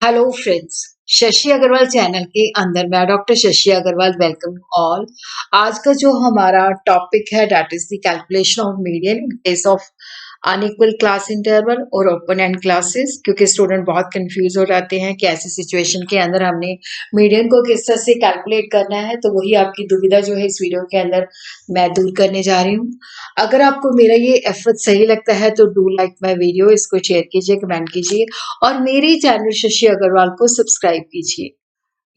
Hello friends, Shashi Agarwal channel के अंदर मैं doctor Shashi Agarwal welcome all. आज का जो हमारा टॉपिक है that is the calculation of median in case of unequal class interval और ओपन एंड क्लासेस, क्योंकि स्टूडेंट बहुत कंफ्यूज हो जाते हैं कि ऐसी सिचुएशन के अंदर हमने मीडियन को किस तरह से कैलकुलेट करना है। तो वही आपकी दुविधा जो है इस वीडियो के अंदर मैं दूर करने जा रही हूँ। अगर आपको मेरा ये एफर्ट सही लगता है तो डू लाइक माई वीडियो, इसको शेयर कीजिए, कमेंट कीजिए और मेरे चैनल शशि अग्रवाल को सब्सक्राइब कीजिए।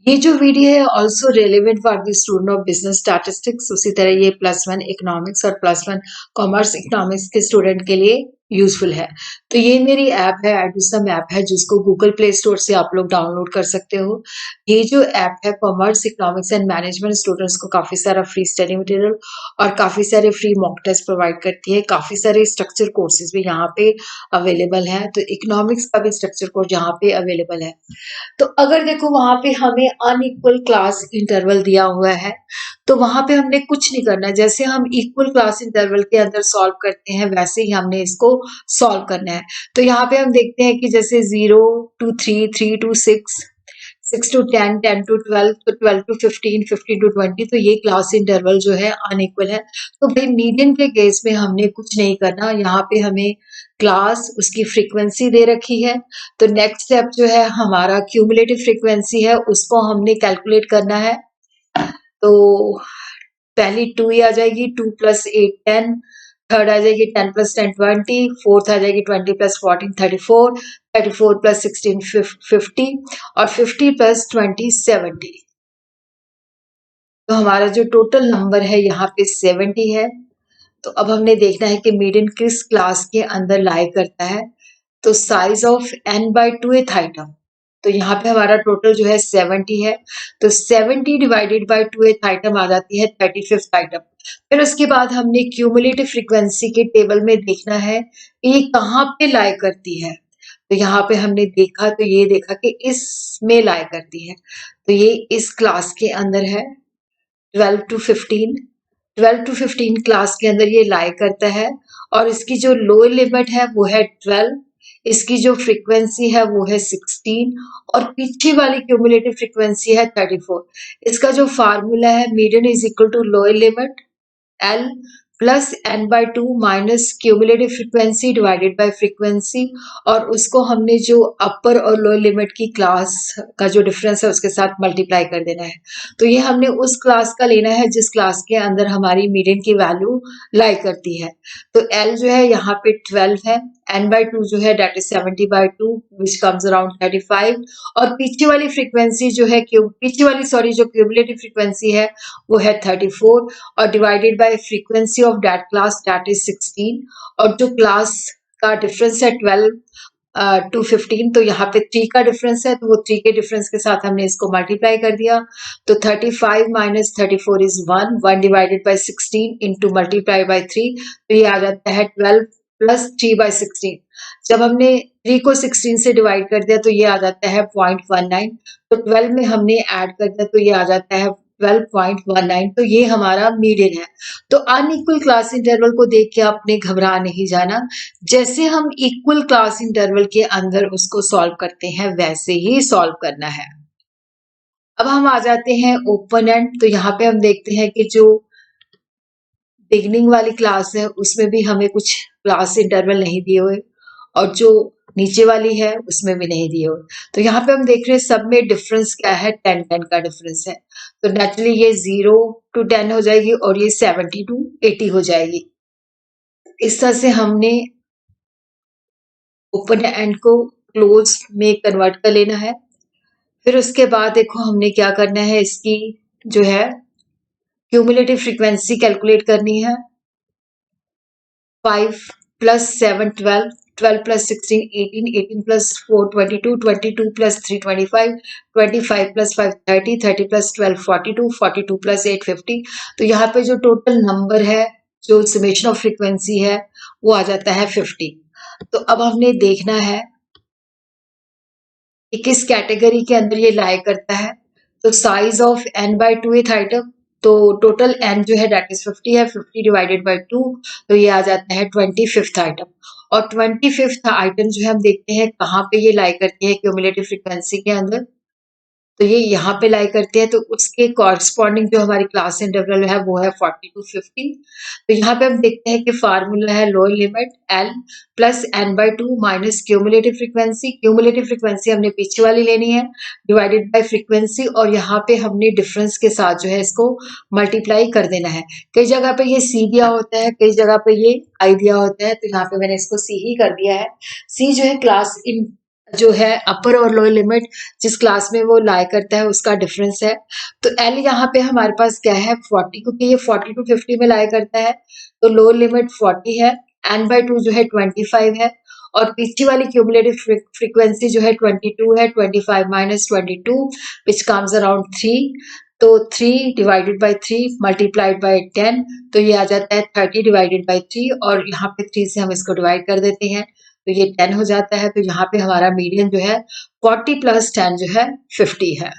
ये जो वीडियो है also relevant for the student of business statistics, उसी तरह ये +1 इकोनॉमिक्स और +1 कॉमर्स इकोनॉमिक्स के स्टूडेंट के लिए यूजफुल है। तो ये मेरी ऐप है, एडुसम ऐप है, जिसको गूगल प्ले स्टोर से आप लोग डाउनलोड कर सकते हो। ये जो ऐप है commerce economics and management students को काफी सारा फ्री स्टडी मटेरियल और काफी सारे फ्री मॉक टेस्ट प्रोवाइड करती है। काफी सारे स्ट्रक्चर कोर्सेज भी यहाँ पे अवेलेबल है। तो इकोनॉमिक्स का भी स्ट्रक्चर कोर्स यहाँ पे अवेलेबल है। तो अगर देखो वहां पे हमें अनइक्वल क्लास इंटरवल दिया हुआ है तो वहां पे हमने कुछ नहीं करना है। जैसे हम इक्वल क्लास इंटरवल के अंदर सॉल्व करते हैं वैसे ही हमने इसको सॉल्व करना है। तो यहाँ पे हम देखते हैं कि जैसे 0 to 3, 3 to 6, 6 to 10, 10 to 12, तो 12 to 15, 15 to 20, तो ये क्लास इंटरवल जो है अनइक्वल है। तो भाई मीडियन के केस में हमने कुछ नहीं करना। यहाँ पे हमें क्लास उसकी फ्रीक्वेंसी दे रखी है। तो नेक्स्ट स्टेप जो है हमारा क्यूमुलेटिव फ्रीक्वेंसी है, उसको हमने कैलकुलेट करना है। तो पहली 2 ही आ जाएगी, 2 + 8 10, थर्ड आ जाएगी 10 + 10 20, फोर्थ आ जाएगी 20 + 14 34, 34 + 16 50 और 50 + 20 70। तो हमारा जो टोटल नंबर है यहाँ पे 70 है। तो अब हमने देखना है कि मीडियन किस क्लास के अंदर लाई करता है। तो साइज ऑफ n/2th आइटम, तो यहाँ पे हमारा टोटल जो है 70 है। तो 70 डिवाइडेड बाय 2th आइटम आ जाती है 35th आइटम। फिर उसके बाद हमने क्यूमुलेटिव फ्रीक्वेंसी के टेबल में देखना है कि ये कहाँ पे लाई करती है। तो यहाँ पे हमने देखा तो ये देखा कि इसमें लाई करती है। तो ये इस क्लास के अंदर है 12 to 15, 12 to 15 क्लास के अंदर ये लाई करता है। और इसकी जो लोअर लिमिट है वो है 12, इसकी जो फ्रीक्वेंसी है वो है 16 और पीछे वाली क्यूमुलेटिव फ्रीक्वेंसी है 34। इसका जो फार्मूला है median is equal to lower limit L plus n/2 minus cumulative frequency divided by frequency, और उसको हमने जो अपर और लोअर लिमिट की क्लास का जो डिफरेंस है उसके साथ मल्टीप्लाई कर देना है। तो ये हमने उस क्लास का लेना है जिस क्लास के अंदर हमारी मीडियन की वैल्यू लाई करती है। तो L जो है यहाँ पे 12 है, n/2 जो है that is 70/2 which comes around 35, और पीछे वाली फ्रीक्वेंसी जो है पीछे वाली जो क्यूमुलेटिव फ्रीक्वेंसी है वो है 34 और divided by frequency of that class that is 16, और जो क्लास का डिफरेंस है 12 टू 15, तो यहाँ पे 3 का डिफरेंस है, तो वो 3 के डिफरेंस के साथ हमने इसको मल्टीप्लाई कर दिया। तो 35 minus 34 is 1, 1 divided by 16 into multiply by 3, तो ये आ जाता है 12 प्लस 3/16। जब हमने 3 को 16 से डिवाइड कर दिया तो ये आ जाता है 0.19, तो 12 में हमने ऐड कर दिया तो ये आ जाता है 12.19। तो ये हमारा मीडियन है। तो अनइक्वल क्लास इंटरवल को देख के आपने घबरा नहीं जाना। जैसे हम इक्वल क्लास इंटरवल के अंदर उसको सॉल्व करते हैं वैसे ही सॉल्व करना है। अब हम आ जाते हैं ओपन एंड। तो यहाँ पे हम देखते हैं कि जो बिगनिंग वाली क्लास है उसमें भी हमें कुछ क्लास इंटरवल नहीं दिए हुए और जो नीचे वाली है उसमें भी नहीं दिए हुए। तो यहाँ पे हम देख रहे हैं सब में डिफरेंस क्या है, 10-10 का डिफरेंस है। तो नेचुरली ये 0 to 10 हो जाएगी और ये 70 to 80 हो जाएगी। इस तरह से हमने ओपन एंड को क्लोज में कन्वर्ट कर लेना है। फिर उसके बाद देखो हमने क्या करना है, इसकी जो है क्यूमुलेटिव फ्रीक्वेंसी कैलकुलेट करनी है। 5 + 7 12, 12 + 16 18, 18 + 4 22, 22 + 3 25, 25 + 5 30, 30 + 12 42, 42 + 8 50। तो यहाँ पे जो टोटल नंबर है, जो समेशन ऑफ फ्रीक्वेंसी है वो आ जाता है 50। तो अब हमने देखना है कि किस कैटेगरी के अंदर ये लाई करता है। तो साइज ऑफ n/2th आइटम, तो टोटल n जो है दैट इज 50 है, 50 डिवाइडेड बाय 2, तो ये आ जाता है 25th आइटम। और 25th आइटम जो है हम देखते हैं कहाँ पे ये लाई करती है क्यूमुलेटिव फ्रीक्वेंसी के अंदर। तो ये यहाँ पे लाई करते हैं, तो उसके कॉरस्पॉन्डिंग जो हमारी क्लास इंटरवल है वो है 40 to 50। तो यहाँ पे हम देखते हैं कि फार्मूला है lower limit L plus n/2 minus cumulative frequency. Cumulative frequency हमने पीछे वाली लेनी है डिवाइडेड बाय फ्रीक्वेंसी, और यहाँ पे हमने डिफरेंस के साथ जो है इसको मल्टीप्लाई कर देना है। कई जगह पे ये C दिया होता है, कई जगह पे ये I दिया होता है, तो यहाँ पे मैंने इसको C ही कर दिया है। C जो है क्लास इन जो है अपर और लोअर लिमिट जिस क्लास में वो लाई करता है उसका डिफरेंस है। तो L यहाँ पे हमारे पास क्या है 40, क्योंकि ये 40 to 50 में लाई करता है, तो लोअर लिमिट 40 है, n/2 जो है 25 है, और पीछे वाली क्यूमुलेटिव फ्रीक्वेंसी जो है 22 है, 25 माइनस 22 विच कम्स अराउंड 3। तो 3 डिवाइडेड बाय 3 मल्टीप्लाइड बाय 10, तो ये आ जाता है 30 डिवाइडेड बाय 3, और यहाँ पे 3 से हम इसको डिवाइड कर देते हैं तो ये 10 हो जाता है। तो यहाँ पे हमारा मीडियन जो है 40 प्लस 10 जो है 50 है।